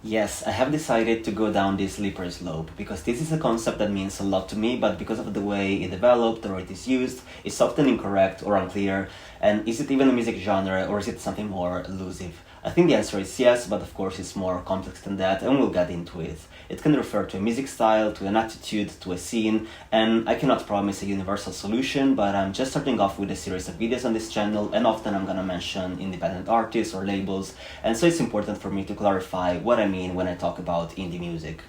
Yes, I have decided to go down this slippery slope because this is a concept that means a lot to me, but because of the way it developed or it is used, it's often incorrect or unclear. And is it even a music genre or is it something more elusive? I think the answer is yes, but of course it's more complex than that, and we'll get into it. It can refer to a music style, to an attitude, to a scene, and I cannot promise a universal solution, but I'm just starting off with a series of videos on this channel, and often I'm gonna mention independent artists or labels, and so it's important for me to clarify what I mean when I talk about indie music.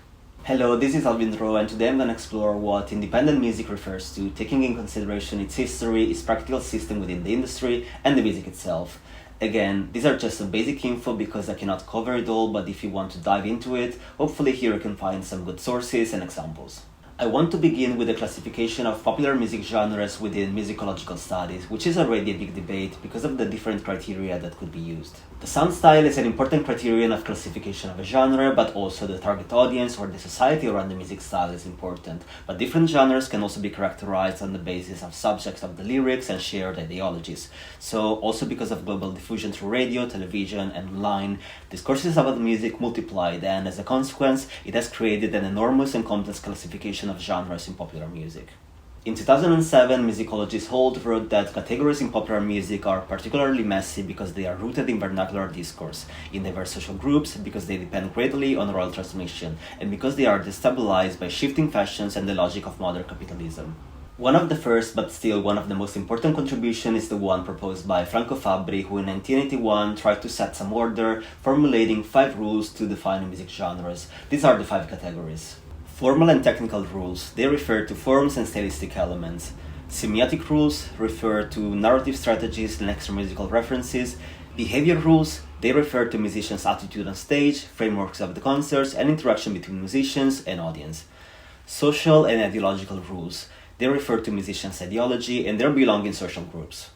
Hello, this is Alvin Rowe, and today I'm gonna explore what independent music refers to, taking in consideration its history, its practical system within the industry, and the music itself. Again, these are just some basic info because I cannot cover it all, but if you want to dive into it, hopefully here you can find some good sources and examples. I want to begin with the classification of popular music genres within musicological studies, which is already a big debate because of the different criteria that could be used. The sound style is an important criterion of classification of a genre, but also the target audience or the society around the music style is important. But different genres can also be characterized on the basis of subjects of the lyrics and shared ideologies. So also because of global diffusion through radio, television, and online, discourses about music multiplied, and as a consequence, it has created an enormous and complex classification of genres in popular music. In 2007, musicologist Holt wrote that categories in popular music are particularly messy because they are rooted in vernacular discourse, in diverse social groups, because they depend greatly on oral transmission, and because they are destabilized by shifting fashions and the logic of modern capitalism. One of the first, but still one of the most important contributions is the one proposed by Franco Fabbri, who in 1981 tried to set some order, formulating 5 rules to define music genres. These are the 5 categories. Formal and technical rules, they refer to forms and stylistic elements. Semiotic rules refer to narrative strategies and extra-musical references. Behavior rules, they refer to musicians' attitude on stage, frameworks of the concerts, and interaction between musicians and audience. Social and ideological rules, they refer to musicians' ideology and their belonging in social groups.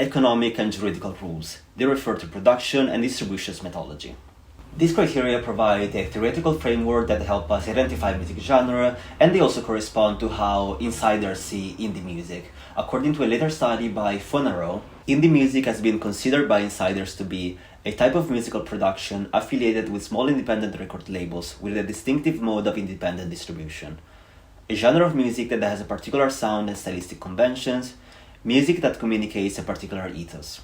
Economic and juridical rules, they refer to production and distribution methodology. These criteria provide a theoretical framework that help us identify music genre, and they also correspond to how insiders see indie music. According to a later study by Fonarow, indie music has been considered by insiders to be a type of musical production affiliated with small independent record labels with a distinctive mode of independent distribution. A genre of music that has a particular sound and stylistic conventions, music that communicates a particular ethos.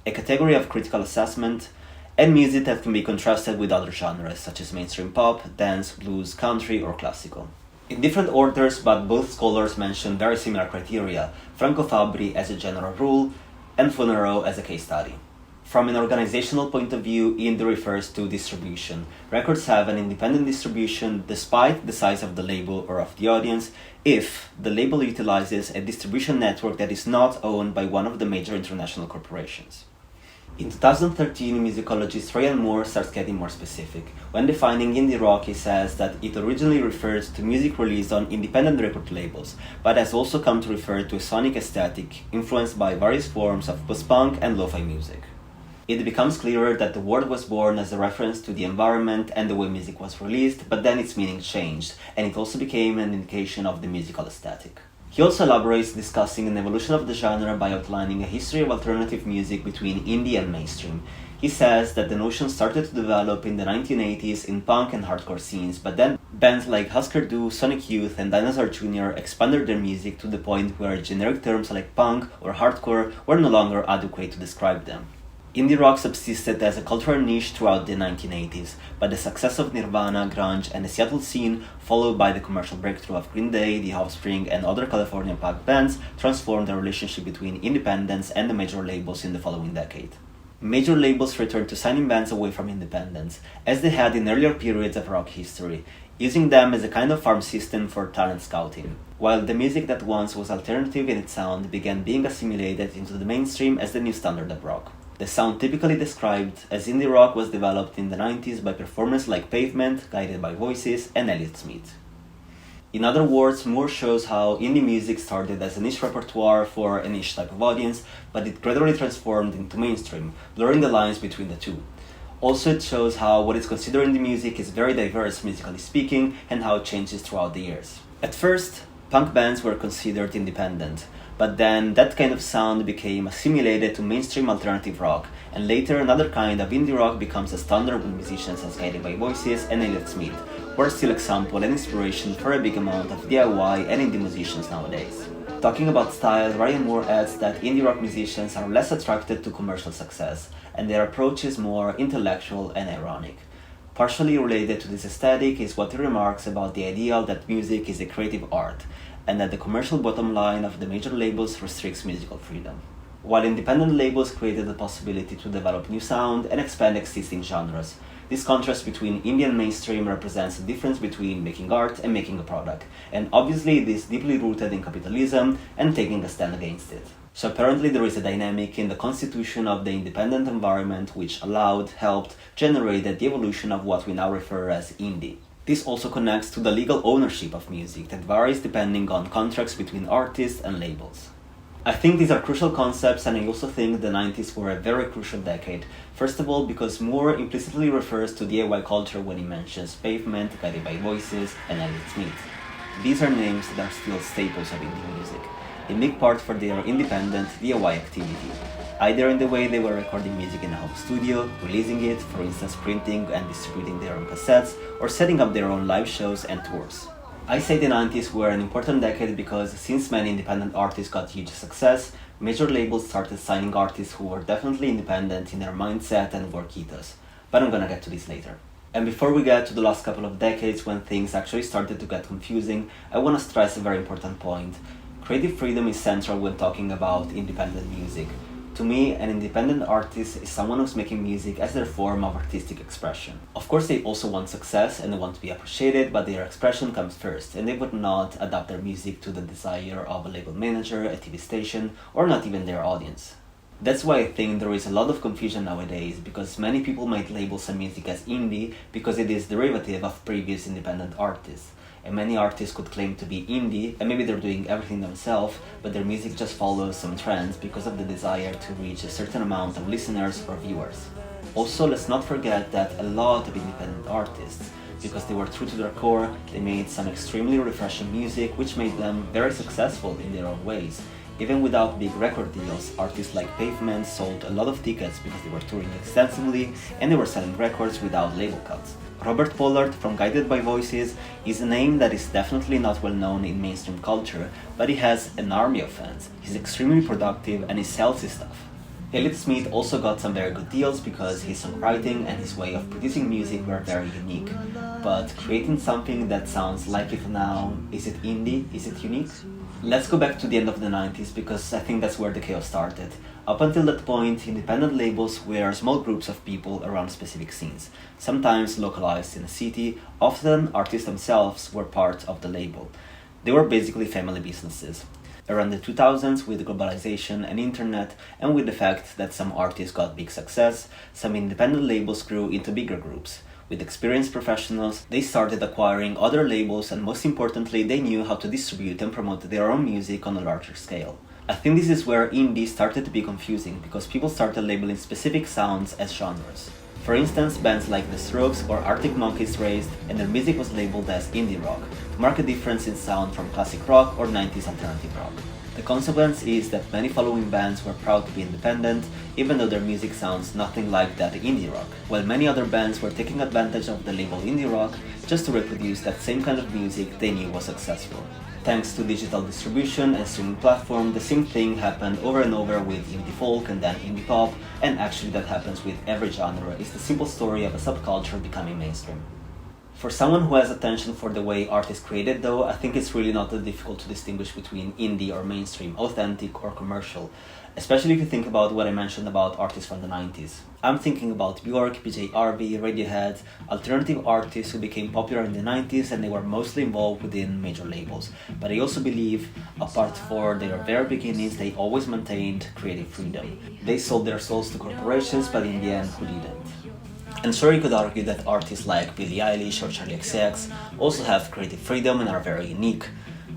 A category of critical assessment, and music that can be contrasted with other genres such as mainstream pop, dance, blues, country, or classical. In different orders, but both scholars mention very similar criteria, Franco Fabbri as a general rule, and Fonarow as a case study. From an organizational point of view, indie refers to distribution. Records have an independent distribution despite the size of the label or of the audience if the label utilizes a distribution network that is not owned by one of the major international corporations. In 2013, musicologist Ryan Moore starts getting more specific. When defining indie rock, he says that it originally refers to music released on independent record labels, but has also come to refer to a sonic aesthetic influenced by various forms of post-punk and lo-fi music. It becomes clearer that the word was born as a reference to the environment and the way music was released, but then its meaning changed, and it also became an indication of the musical aesthetic. He also elaborates, discussing an evolution of the genre by outlining a history of alternative music between indie and mainstream. He says that the notion started to develop in the 1980s in punk and hardcore scenes, but then bands like Husker Du, Sonic Youth, and Dinosaur Jr. expanded their music to the point where generic terms like punk or hardcore were no longer adequate to describe them. Indie rock subsisted as a cultural niche throughout the 1980s, but the success of Nirvana, grunge, and the Seattle scene, followed by the commercial breakthrough of Green Day, The Offspring, and other California punk bands, transformed the relationship between independents and the major labels in the following decade. Major labels returned to signing bands away from independents, as they had in earlier periods of rock history, using them as a kind of farm system for talent scouting, while the music that once was alternative in its sound began being assimilated into the mainstream as the new standard of rock. The sound typically described as indie rock was developed in the 90s by performers like Pavement, Guided by Voices, and Elliott Smith. In other words, Moore shows how indie music started as a niche repertoire for a niche type of audience, but it gradually transformed into mainstream, blurring the lines between the two. Also, it shows how what is considered indie music is very diverse musically speaking, and how it changes throughout the years. At first, punk bands were considered independent, but then that kind of sound became assimilated to mainstream alternative rock, and later another kind of indie rock becomes a standard with musicians as Guided by Voices and Elliott Smith, who are still example and inspiration for a big amount of DIY and indie musicians nowadays. Talking about style, Ryan Moore adds that indie rock musicians are less attracted to commercial success, and their approach is more intellectual and ironic. Partially related to this aesthetic is what he remarks about the ideal that music is a creative art, and that the commercial bottom line of the major labels restricts musical freedom. While independent labels created the possibility to develop new sound and expand existing genres, this contrast between indie and mainstream represents the difference between making art and making a product, and obviously it is deeply rooted in capitalism and taking a stand against it. So apparently there is a dynamic in the constitution of the independent environment which helped generate the evolution of what we now refer as indie. This also connects to the legal ownership of music that varies depending on contracts between artists and labels. I think these are crucial concepts, and I also think the 90s were a very crucial decade. First of all, because Moore implicitly refers to DIY culture when he mentions Pavement, Guided by Voices, and Elliott Smith. These are names that are still staples of indie music, in big part for their independent DIY activity, either in the way they were recording music in a home studio, releasing it, for instance printing and distributing their own cassettes, or setting up their own live shows and tours. I say the 90s were an important decade because since many independent artists got huge success, major labels started signing artists who were definitely independent in their mindset and work ethos. But I'm gonna get to this later. And before we get to the last couple of decades when things actually started to get confusing, I want to stress a very important point. Creative freedom is central when talking about independent music. To me, an independent artist is someone who's making music as their form of artistic expression. Of course, they also want success and they want to be appreciated, but their expression comes first, and they would not adapt their music to the desire of a label manager, a TV station, or not even their audience. That's why I think there is a lot of confusion nowadays, because many people might label some music as indie because it is derivative of previous independent artists. And many artists could claim to be indie, and maybe they're doing everything themselves, but their music just follows some trends because of the desire to reach a certain amount of listeners or viewers. Also, let's not forget that a lot of independent artists, because they were true to their core, they made some extremely refreshing music which made them very successful in their own ways. Even without big record deals, artists like Pavement sold a lot of tickets because they were touring extensively and they were selling records without label cuts. Robert Pollard from Guided by Voices is a name that is definitely not well known in mainstream culture, but he has an army of fans. He's extremely productive and he sells his stuff. Elliott Smith also got some very good deals because his songwriting and his way of producing music were very unique. But creating something that sounds like it now, is it indie? Is it unique? Let's go back to the end of the 90s because I think that's where the chaos started. Up until that point, independent labels were small groups of people around specific scenes, sometimes localized in a city. Often artists themselves were part of the label. They were basically family businesses. Around the 2000s, with globalization and internet, and with the fact that some artists got big success, some independent labels grew into bigger groups. With experienced professionals, they started acquiring other labels, and most importantly, they knew how to distribute and promote their own music on a larger scale. I think this is where indie started to be confusing, because people started labeling specific sounds as genres. For instance, bands like The Strokes or Arctic Monkeys raised, and their music was labeled as indie rock, to mark a difference in sound from classic rock or 90s alternative rock. The consequence is that many following bands were proud to be independent, even though their music sounds nothing like that indie rock, while many other bands were taking advantage of the label indie rock just to reproduce that same kind of music they knew was successful. Thanks to digital distribution and streaming platform, the same thing happened over and over with indie folk and then indie pop, and actually that happens with every genre. It's the simple story of a subculture becoming mainstream. For someone who has attention for the way art is created though, I think it's really not that difficult to distinguish between indie or mainstream, authentic or commercial, especially if you think about what I mentioned about artists from the 90s. I'm thinking about Björk, PJ Harvey, Radiohead, alternative artists who became popular in the 90s and they were mostly involved within major labels. But I also believe, apart from their very beginnings, they always maintained creative freedom. They sold their souls to corporations, but in the end, who didn't? And sure, you could argue that artists like Billie Eilish or Charli XCX also have creative freedom and are very unique.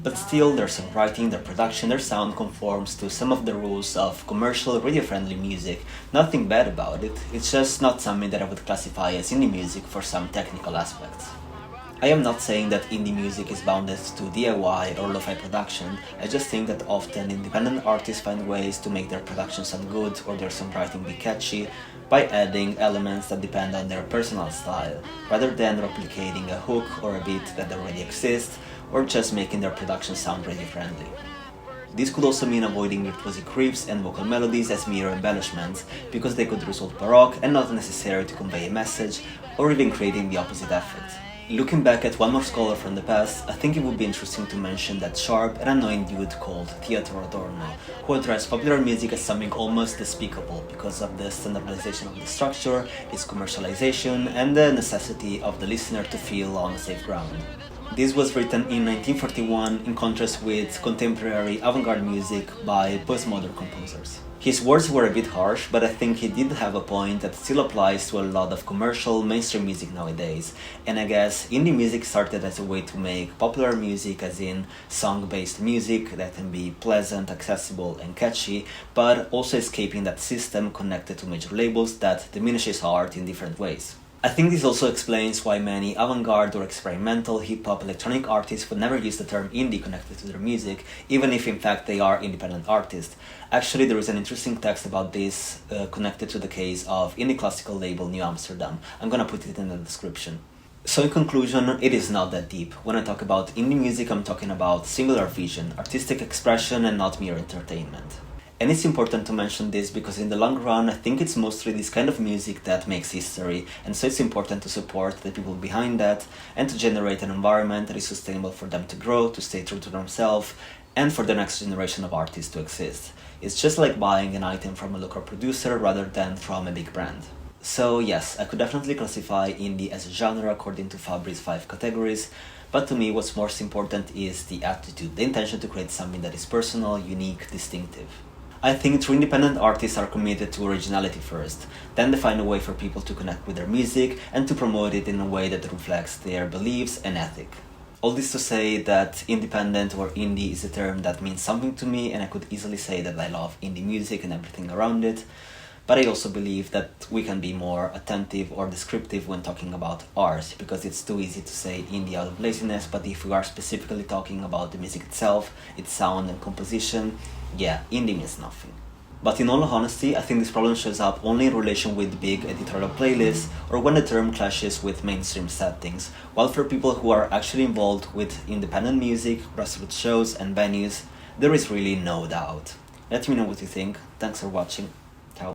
But still, their songwriting, their production, their sound conforms to some of the rules of commercial, radio-friendly music. Nothing bad about it, it's just not something that I would classify as indie music for some technical aspects. I am not saying that indie music is bounded to DIY or lo-fi production, I just think that often independent artists find ways to make their production sound good or their songwriting be catchy by adding elements that depend on their personal style, rather than replicating a hook or a beat that already exists, or just making their production sound radio friendly. This could also mean avoiding virtuosic riffs and vocal melodies as mere embellishments, because they could result baroque and not necessary to convey a message, or even creating the opposite effect. Looking back at one more scholar from the past, I think it would be interesting to mention that sharp and annoying dude called Teatro Adorno, who addressed popular music as something almost despicable because of the standardization of the structure, its commercialization, and the necessity of the listener to feel on safe ground. This was written in 1941 in contrast with contemporary avant-garde music by postmodern composers. His words were a bit harsh, but I think he did have a point that still applies to a lot of commercial, mainstream music nowadays. And I guess indie music started as a way to make popular music, as in song-based music that can be pleasant, accessible, and catchy, but also escaping that system connected to major labels that diminishes art in different ways. I think this also explains why many avant-garde or experimental hip-hop electronic artists would never use the term indie connected to their music, even if in fact they are independent artists. Actually, there is an interesting text about this connected to the case of indie classical label New Amsterdam. I'm gonna put it in the description. So in conclusion, it is not that deep. When I talk about indie music, I'm talking about singular vision, artistic expression, and not mere entertainment. And it's important to mention this because in the long run, I think it's mostly this kind of music that makes history, and so it's important to support the people behind that and to generate an environment that is sustainable for them to grow, to stay true to themselves, and for the next generation of artists to exist. It's just like buying an item from a local producer rather than from a big brand. So yes, I could definitely classify indie as a genre according to Fabbri's 5 categories, but to me what's most important is the attitude, the intention to create something that is personal, unique, distinctive. I think true independent artists are committed to originality first, then they find a way for people to connect with their music and to promote it in a way that reflects their beliefs and ethic. All this to say that independent or indie is a term that means something to me, and I could easily say that I love indie music and everything around it, but I also believe that we can be more attentive or descriptive when talking about art, because it's too easy to say indie out of laziness, but if we are specifically talking about the music itself, its sound and composition, yeah, indie means nothing. But in all honesty, I think this problem shows up only in relation with big editorial playlists or when the term clashes with mainstream settings, while for people who are actually involved with independent music, grassroots shows and venues, there is really no doubt. Let me know what you think. Thanks for watching.